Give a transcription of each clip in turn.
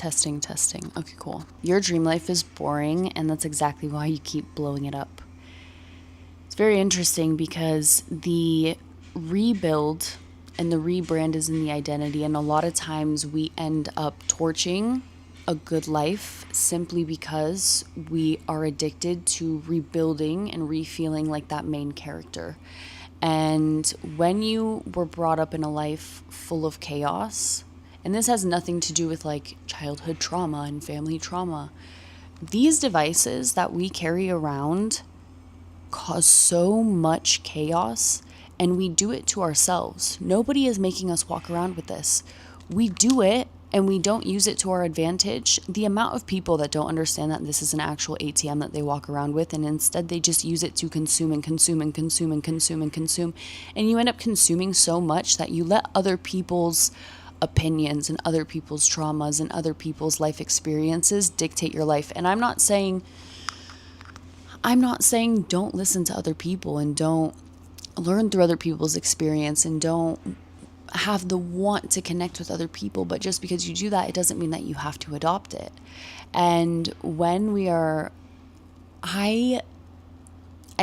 Testing, testing. Okay, cool. Your dream life is boring, and that's exactly why you keep blowing it up. It's very interesting because the rebuild and the rebrand is in the identity, and a lot of times we end up torching a good life simply because we are addicted to rebuilding and refeeling like that main character. And when you were brought up in a life full of chaos, and this has nothing to do with like childhood trauma and family trauma, these devices that we carry around cause so much chaos, and we do it to ourselves. Nobody is making us walk around with this. We do it and we don't use it to our advantage. The amount of people that don't understand that this is an actual ATM that they walk around with, and instead they just use it to consume and consume and consume and consume and consume. And you end up consuming so much that you let other people's opinions and other people's traumas and other people's life experiences dictate your life. And I'm not saying don't listen to other people and don't learn through other people's experience and don't have the want to connect with other people. But just because you do that, it doesn't mean that you have to adopt it. And when we are, I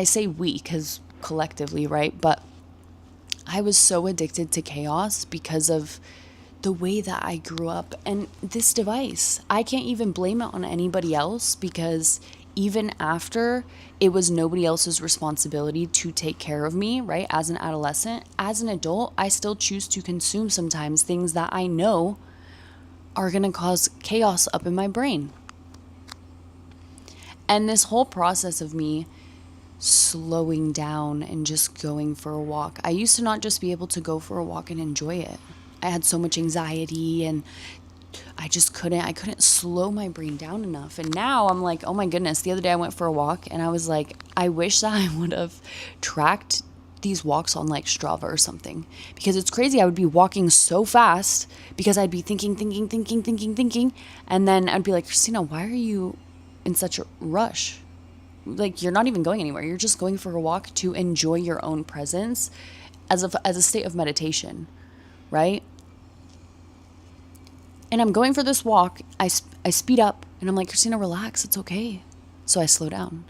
say we because collectively, right? But I was so addicted to chaos because of the way that I grew up. And this device, I can't even blame it on anybody else, because even after it was nobody else's responsibility to take care of me, right? As an adolescent, as an adult, I still choose to consume sometimes things that I know are going to cause chaos up in my brain. And this whole process of me slowing down and just going for a walk, I used to not just be able to go for a walk and enjoy it. I had so much anxiety and I couldn't slow my brain down enough. And now I'm like, oh my goodness, the other day I went for a walk and I was like, I wish that I would have tracked these walks on like Strava or something, because it's crazy. I would be walking so fast because I'd be thinking. And then I'd be like, Christina, why are you in such a rush? Like, you're not even going anywhere. You're just going for a walk to enjoy your own presence as a state of meditation, right? And I'm going for this walk. I speed up and I'm like, Christina, relax. It's okay. So I slow down.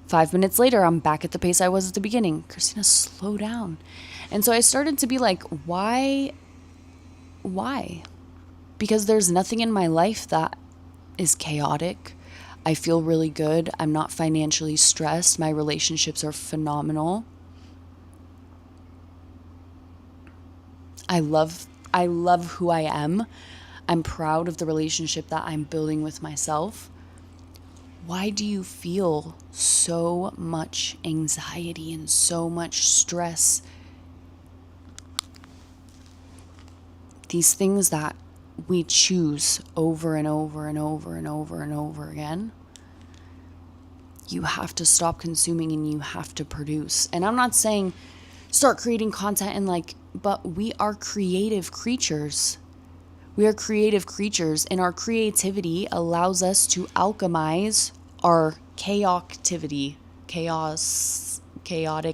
5 minutes later, I'm back at the pace I was at the beginning. Christina, slow down. And so I started to be like, why? Because there's nothing in my life that is chaotic. I feel really good. I'm not financially stressed. My relationships are phenomenal. I love who I am. I'm proud of the relationship that I'm building with myself. Why do you feel so much anxiety and so much stress? These things that we choose over and over and over and over and over again. You have to stop consuming and you have to produce. And I'm not saying start creating content but we are creative creatures. We are creative creatures, and our creativity allows us to alchemize our chaotic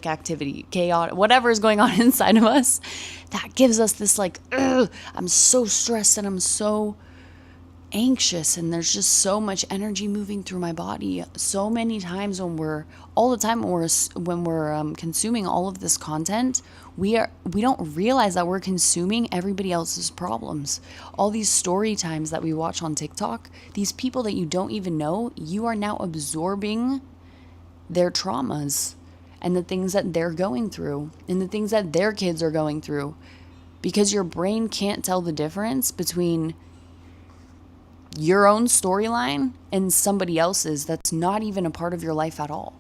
activity, whatever is going on inside of us. That gives us this I'm so stressed and I'm so anxious, and there's just so much energy moving through my body. So many times when we're consuming all of this content, we don't realize that we're consuming everybody else's problems. All these story times that we watch on TikTok, these people that you don't even know, you are now absorbing their traumas and the things that they're going through and the things that their kids are going through, because your brain can't tell the difference between your own storyline and somebody else's that's not even a part of your life at all.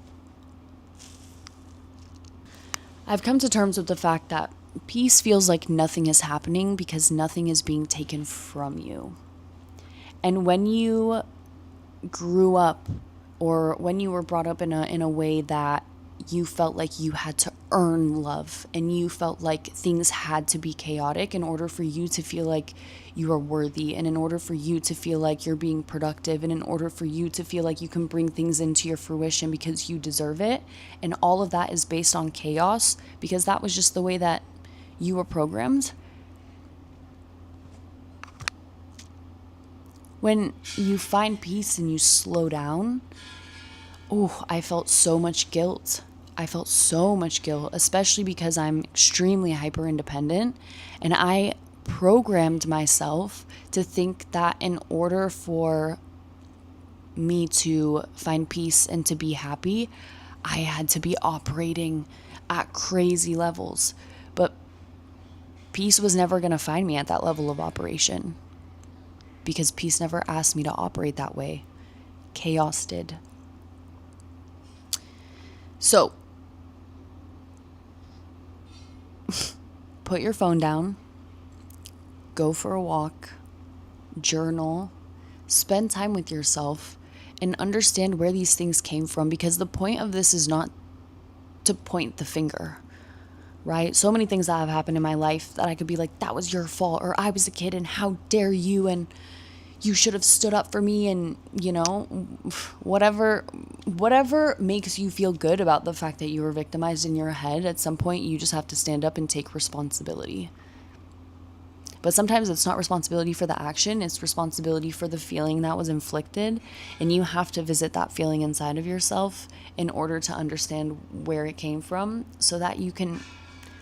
I've come to terms with the fact that peace feels like nothing is happening because nothing is being taken from you. And when you grew up, or when you were brought up in a way that you felt like you had to earn love, and you felt like things had to be chaotic in order for you to feel like you are worthy, and in order for you to feel like you're being productive, and in order for you to feel like you can bring things into your fruition because you deserve it. And all of that is based on chaos because that was just the way that you were programmed. When you find peace and you slow down, oh, I felt so much guilt. I felt so much guilt, especially because I'm extremely hyper independent. And I programmed myself to think that in order for me to find peace and to be happy, I had to be operating at crazy levels. But peace was never going to find me at that level of operation, because peace never asked me to operate that way. Chaos did. So, put your phone down, go for a walk, journal, spend time with yourself, and understand where these things came from, because the point of this is not to point the finger, right? So many things that have happened in my life that I could be like, that was your fault, or I was a kid and how dare you, and you should have stood up for me, and whatever makes you feel good about the fact that you were victimized in your head. At some point you just have to stand up and take responsibility. But sometimes it's not responsibility for the action, it's responsibility for the feeling that was inflicted. And you have to visit that feeling inside of yourself in order to understand where it came from, so that you can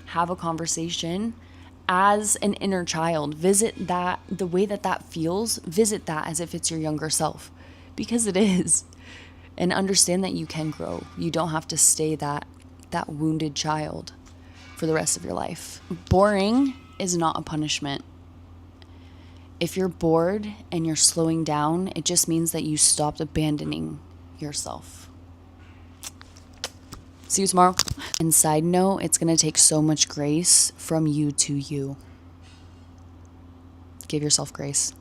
have a conversation as an inner child. Visit that, the way that feels, visit that as if it's your younger self, because it is. And understand that you can grow. You don't have to stay that wounded child for the rest of your life. Boring is not a punishment. If you're bored and you're slowing down, it just means that you stopped abandoning yourself. See you tomorrow. And side note, it's going to take so much grace from you to you. Give yourself grace.